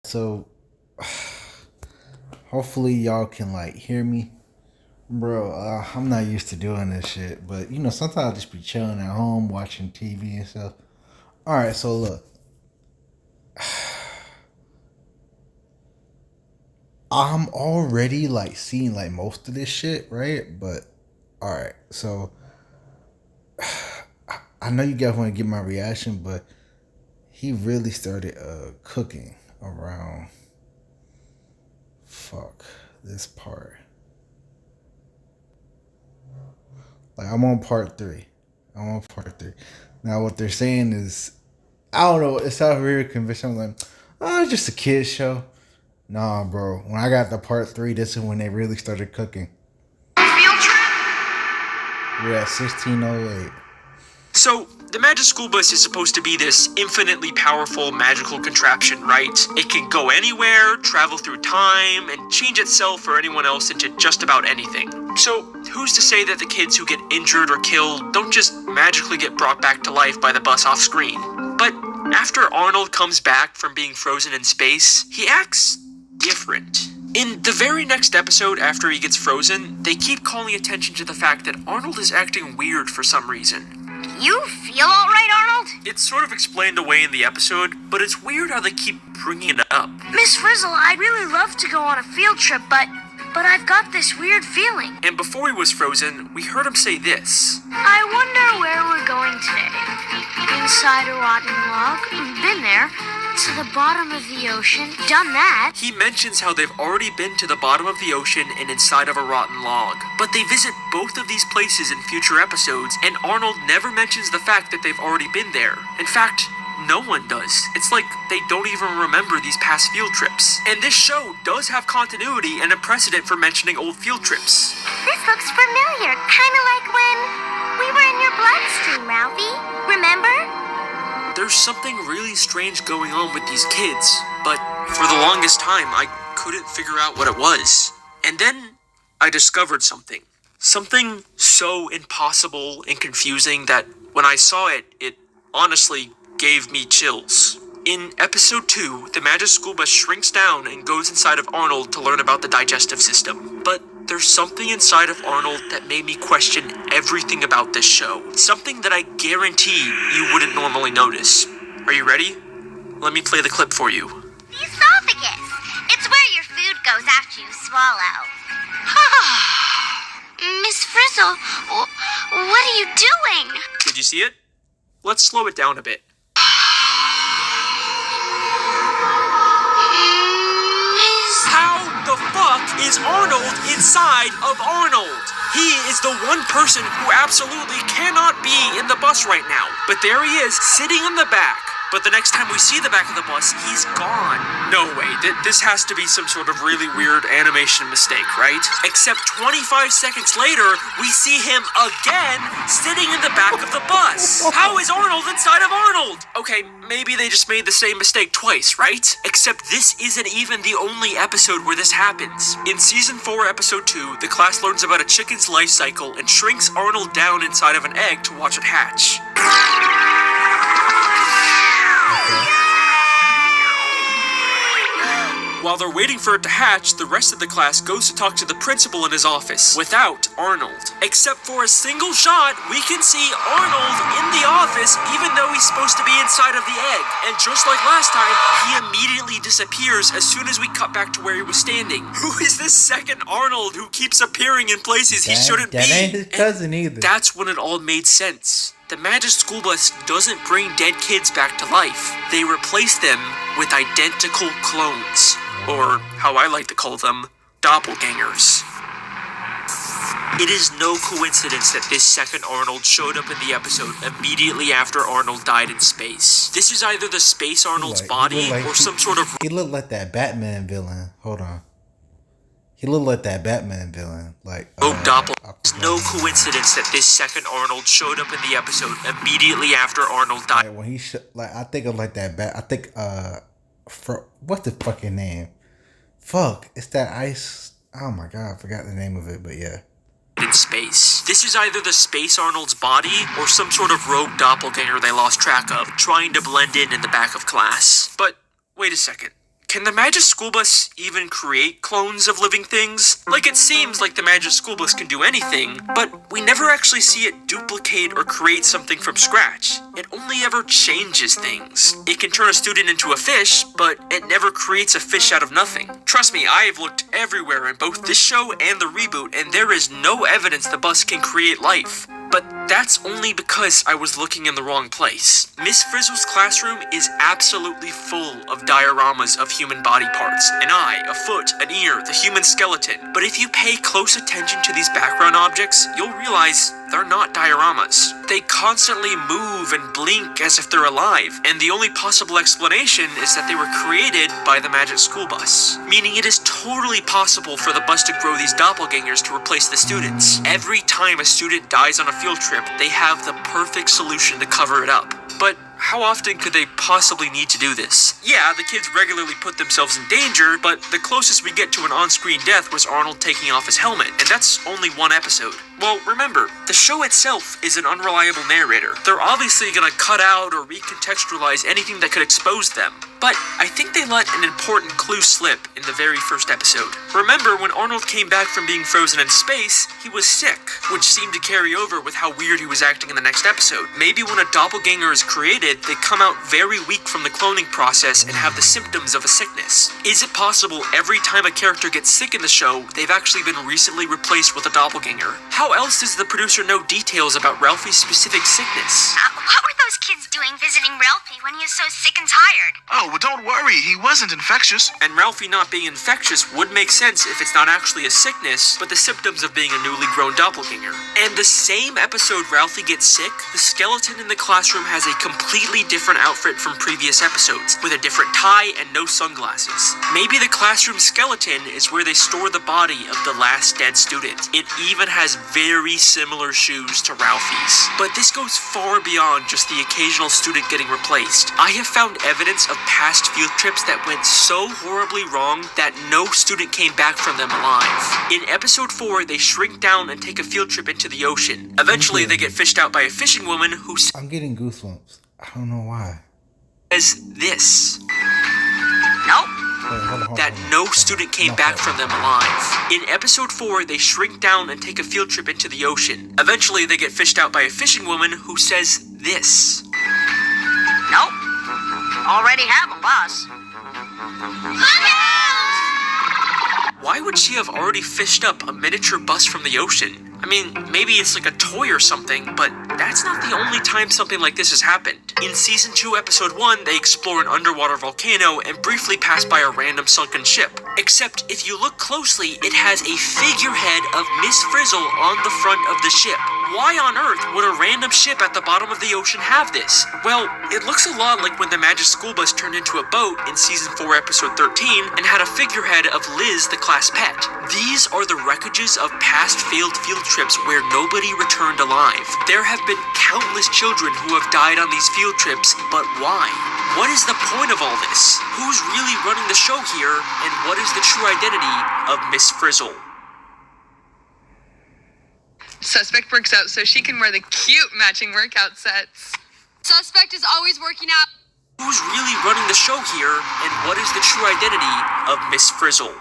So hopefully y'all can like hear me, bro. I'm not used to doing this shit, but sometimes I just be chilling at home watching TV and stuff. All right, so look, I'm already like seeing like most of this shit, right? But all right, so I know you guys want to get my reaction, but he really started cooking around fuck this part. Like I'm on part three. I'm on part three. Now what they're saying is, I don't know. It sounds very convincing. I'm like, oh, it's just a kids show. Nah, bro. When I got to part three, this is when they really started cooking. Field trip? We're at 1608. So, the magic school bus is supposed to be this infinitely powerful magical contraption, right? It can go anywhere, travel through time, and change itself or anyone else into just about anything. So, who's to say that the kids who get injured or killed don't just magically get brought back to life by the bus off screen? But after Arnold comes back from being frozen in space, he acts different. In the very next episode after he gets frozen, they keep calling attention to the fact that Arnold is acting weird for some reason. You feel alright, Arnold? It's sort of explained away in the episode, but it's weird how they keep bringing it up. Miss Frizzle, I'd really love to go on a field trip, but I've got this weird feeling. And before he was frozen, we heard him say this. I wonder where we're going today. Inside a rotten log? Been there. To the bottom of the ocean? Done that. He mentions how they've already been to the bottom of the ocean and inside of a rotten log. But they visit both of these places in future episodes, and Arnold never mentions the fact that they've already been there. In fact, no one does. It's like they don't even remember these past field trips. And this show does have continuity and a precedent for mentioning old field trips. This looks familiar. Kind of like when we were in your bloodstream, Ralphie. Remember? There's something really strange going on with these kids, but for the longest time, I couldn't figure out what it was. And then I discovered something. Something so impossible and confusing that when I saw it, it honestly gave me chills. In episode 2, the magic school bus shrinks down and goes inside of Arnold to learn about the digestive system. But there's something inside of Arnold that made me question everything about this show. Something that I guarantee you wouldn't normally notice. Are you ready? Let me play the clip for you. The esophagus. It's where your food goes after you swallow. Miss Frizzle, what are you doing? Did you see it? Let's slow it down a bit. How the fuck is Arnold inside of Arnold? He is the one person who absolutely cannot be in the bus right now. But there he is, sitting in the back. But the next time we see the back of the bus, he's gone. No way, this has to be some sort of really weird animation mistake, right? Except 25 seconds later, we see him again sitting in the back of the bus. How is Arnold inside of Arnold? Okay, maybe they just made the same mistake twice, right? Except this isn't even the only episode where this happens. In season 4, episode 2, the class learns about a chicken's life cycle and shrinks Arnold down inside of an egg to watch it hatch. While they're waiting for it to hatch, the rest of the class goes to talk to the principal in his office, without Arnold. Except for a single shot, we can see Arnold in the office, even though he's supposed to be inside of the egg. And just like last time, he immediately disappears as soon as we cut back to where he was standing. Who is this second Arnold who keeps appearing in places he shouldn't be? That ain't his cousin either. That's when it all made sense. The magic school bus doesn't bring dead kids back to life. They replace them with identical clones. Or, how I like to call them, doppelgangers. It is no coincidence that this second Arnold showed up in the episode immediately after Arnold died in space. This is either the space Arnold's body or some sort of... He looked like that Batman villain. Hold on. He looked like that Batman villain. Like, It's no coincidence that this second Arnold showed up in the episode immediately after Arnold died. Like when he I think of like that I think what's the fucking name? Fuck, it's that ice. Oh my god, I forgot the name of it, but yeah. In space. This is either the space Arnold's body or some sort of rogue doppelganger they lost track of, trying to blend in the back of class. But wait a second. Can the Magic School Bus even create clones of living things? Like, it seems like the Magic School Bus can do anything, but we never actually see it duplicate or create something from scratch. It only ever changes things. It can turn a student into a fish, but it never creates a fish out of nothing. Trust me, I have looked everywhere in both this show and the reboot, and there is no evidence the bus can create life. But that's only because I was looking in the wrong place. Miss Frizzle's classroom is absolutely full of dioramas of human body parts. An eye, a foot, an ear, the human skeleton. But if you pay close attention to these background objects, you'll realize they're not dioramas. They constantly move and blink as if they're alive, and the only possible explanation is that they were created by the Magic School Bus. Meaning it is totally possible for the bus to grow these doppelgangers to replace the students. Every time a student dies on a field trip, they have the perfect solution to cover it up. But how often could they possibly need to do this? Yeah, the kids regularly put themselves in danger, but the closest we get to an on-screen death was Arnold taking off his helmet, and that's only one episode. Well, remember, the show itself is an unreliable narrator. They're obviously gonna cut out or recontextualize anything that could expose them. But I think they let an important clue slip in the very first episode. Remember, when Arnold came back from being frozen in space, he was sick, which seemed to carry over with how weird he was acting in the next episode. Maybe when a doppelganger is created, they come out very weak from the cloning process and have the symptoms of a sickness. Is it possible every time a character gets sick in the show, they've actually been recently replaced with a doppelganger? How else does the producer know details about Ralphie's specific sickness? What were those kids doing visiting Ralphie when he was so sick and tired? Oh, well, don't worry. He wasn't infectious. And Ralphie not being infectious would make sense if it's not actually a sickness, but the symptoms of being a newly grown doppelganger. And the same episode Ralphie gets sick, the skeleton in the classroom has a completely different outfit from previous episodes, with a different tie and no sunglasses. Maybe the classroom skeleton is where they store the body of the last dead student. It even has very similar shoes to Ralphie's. But this goes far beyond just the occasional student getting replaced. I have found evidence of past field trips that went so horribly wrong that no student came back from them alive. In episode 4, they shrink down and take a field trip into the ocean. Eventually, they get fished out by a fishing woman who I'm getting goosebumps. I don't know why. says this. Nope. That no student came back from them alive. In episode 4, they shrink down and take a field trip into the ocean. Eventually, they get fished out by a fishing woman who says this. Nope. Already have a bus. Look out! Why would she have already fished up a miniature bus from the ocean? I mean, maybe it's like a toy or something, but that's not the only time something like this has happened. In Season 2, Episode 1, they explore an underwater volcano and briefly pass by a random sunken ship. Except, if you look closely, it has a figurehead of Miss Frizzle on the front of the ship. Why on earth would a random ship at the bottom of the ocean have this? Well, it looks a lot like when the Magic School Bus turned into a boat in Season 4, Episode 13, and had a figurehead of Liz, the class pet. These are the wreckages of past failed field trips where nobody returned alive. There have been countless children who have died on these field trips, but why? What is the point of all this? Who's really running the show here, and what is the true identity of Miss Frizzle? Suspect works out so she can wear the cute matching workout sets. Suspect is always working out. Who's really running the show here, and what is the true identity of Miss Frizzle?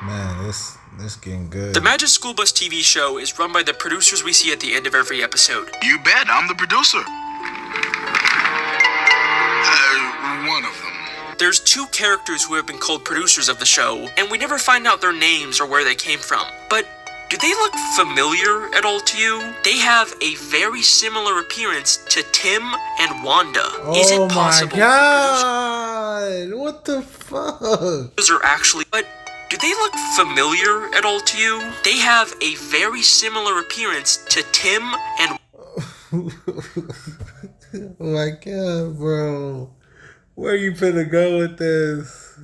Man, this getting good. The Magic School Bus TV show is run by the producers we see at the end of every episode. You bet. I'm the producer. One of them. There's 2 characters who have been called producers of the show, and we never find out their names or where they came from. But do they look familiar at all to you? They have a very similar appearance to Tim and Wanda. Is it possible? Oh my god! What the fuck? Those are actually, but do they look familiar at all to you? They have a very similar appearance to Tim and Oh my god, bro. Where you finna go with this?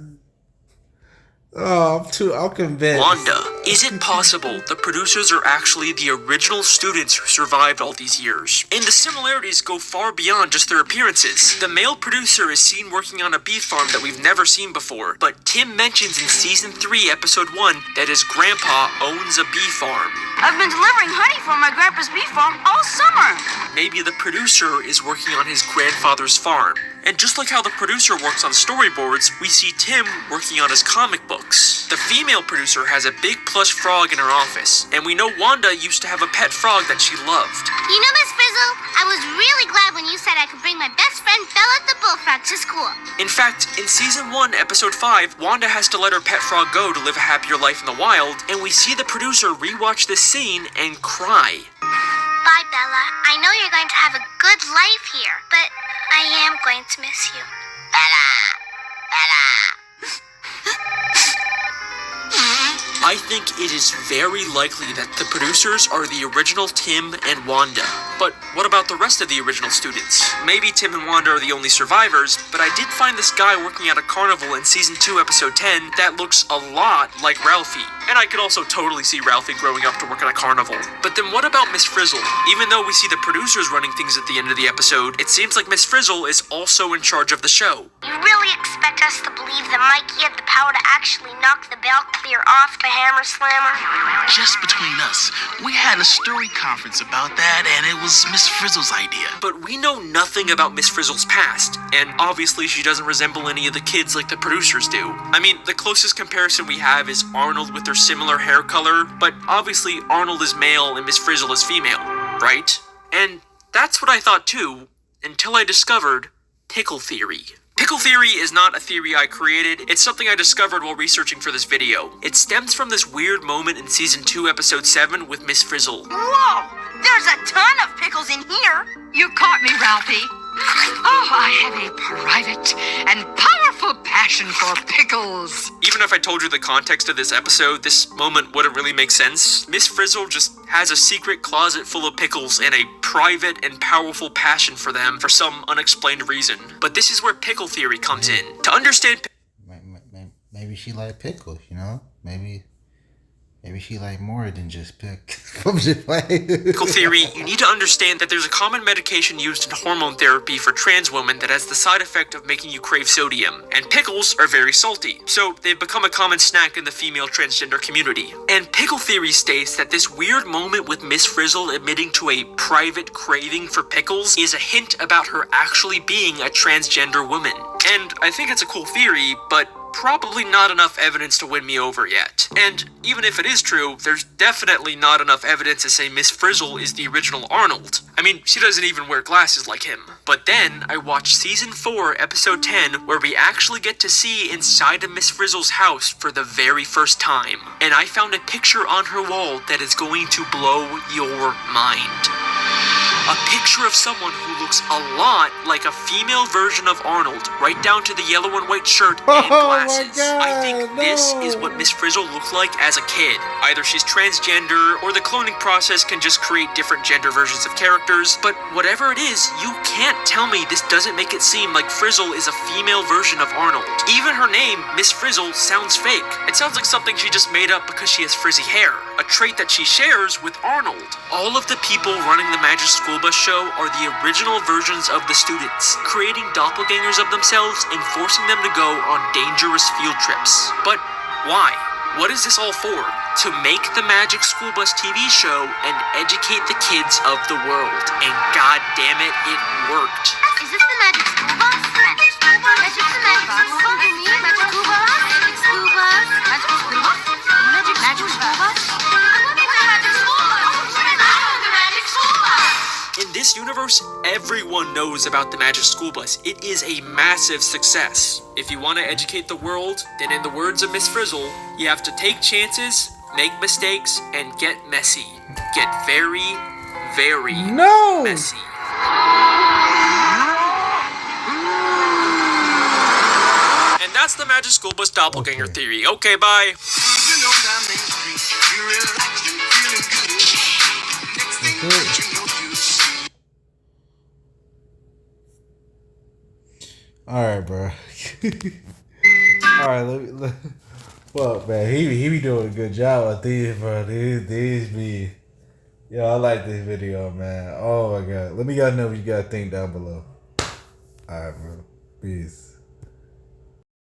Oh, I'm convinced. Wanda. Is it possible the producers are actually the original students who survived all these years? And the similarities go far beyond just their appearances. The male producer is seen working on a bee farm that we've never seen before, but Tim mentions in Season 3, Episode 1, that his grandpa owns a bee farm. I've been delivering honey from my grandpa's bee farm all summer. maybe the producer is working on his grandfather's farm. And just like how the producer works on storyboards, we see Tim working on his comic books. The female producer has a big plush frog in her office, and we know Wanda used to have a pet frog that she loved. You know, Miss Frizzle, I was really glad when you said I could bring my best friend Bella the bullfrog to school. In fact, in Season 1, Episode 5, Wanda has to let her pet frog go to live a happier life in the wild, and we see the producer rewatch this scene and cry. Bye, Bella. I know you're going to have a good life here, but I am going to miss you. Bella! Bella! I think it is very likely that the producers are the original Tim and Wanda. But what about the rest of the original students? Maybe Tim and Wanda are the only survivors, but I did find this guy working at a carnival in Season 2, Episode 10 that looks a lot like Ralphie. And I could also totally see Ralphie growing up to work at a carnival. But then what about Miss Frizzle? Even though we see the producers running things at the end of the episode, it seems like Miss Frizzle is also in charge of the show. You really expect us to believe that Mikey had the power to actually knock the belt clear off the hammer slammer? Just between us, we had a story conference about that, and it was Miss Frizzle's idea. But we know nothing about Miss Frizzle's past, and obviously she doesn't resemble any of the kids like the producers do. I mean, the closest comparison we have is Arnold with their similar hair color, but obviously Arnold is male and Miss Frizzle is female, right? And that's what I thought too, until I discovered Pickle Theory. Pickle Theory is not a theory I created, it's something I discovered while researching for this video. It stems from this weird moment in Season 2, Episode 7 with Miss Frizzle. Whoa! There's a ton of pickles in here! You caught me, Ralphie. Oh, I have a private and powerful passion for pickles. Even if I told you the context of this episode, this moment wouldn't really make sense. Miss Frizzle just has a secret closet full of pickles and a private and powerful passion for them for some unexplained reason. But this is where Pickle Theory comes in. To understand... Maybe she like pickles, you know? Maybe she like more than just pickles. I'm just playing. Pickle Theory, you need to understand that there's a common medication used in hormone therapy for trans women that has the side effect of making you crave sodium. And pickles are very salty, so they've become a common snack in the female transgender community. And Pickle Theory states that this weird moment with Miss Frizzle admitting to a private craving for pickles is a hint about her actually being a transgender woman. And I think it's a cool theory, but probably not enough evidence to win me over yet. And even if it is true, there's definitely not enough evidence to say Miss Frizzle is the original Arnold. I mean, she doesn't even wear glasses like him. But then I watched Season 4, Episode 10, where we actually get to see inside of Miss Frizzle's house for the very first time. And I found a picture on her wall that is going to blow your mind. A picture of someone who looks a lot like a female version of Arnold, right down to the yellow and white shirt and glasses. I think this is what Miss Frizzle looked like as a kid. Either she's transgender, or the cloning process can just create different gender versions of characters, but whatever it is, you can't tell me this doesn't make it seem like Frizzle is a female version of Arnold. Even her name, Miss Frizzle, sounds fake. It sounds like something she just made up because she has frizzy hair, a trait that she shares with Arnold. All of the people running the Magic School Bus show are the original versions of the students, creating doppelgangers of themselves and forcing them to go on dangerous field trips. But why? What is this all for? To make the Magic School Bus TV show and educate the kids of the world. And god damn it, it worked. Is this the Magic School Bus? Magic School Bus? Magic School Bus? Magic School Bus? Magic School Bus? Magic School Bus? Magic School Bus? In this universe, everyone knows about the Magic School Bus. It is a massive success. If you want to educate the world, then in the words of Miss Frizzle, you have to take chances, make mistakes, and get messy. Get very, very messy. And that's the Magic School Bus doppelganger theory. Okay, bye. Alright, bro. Alright, fuck, man. He be doing a good job with these, bro. These be... Yo, I like this video, man. Oh, my God. Let me guys know what you guys think down below. Alright, bro. Peace.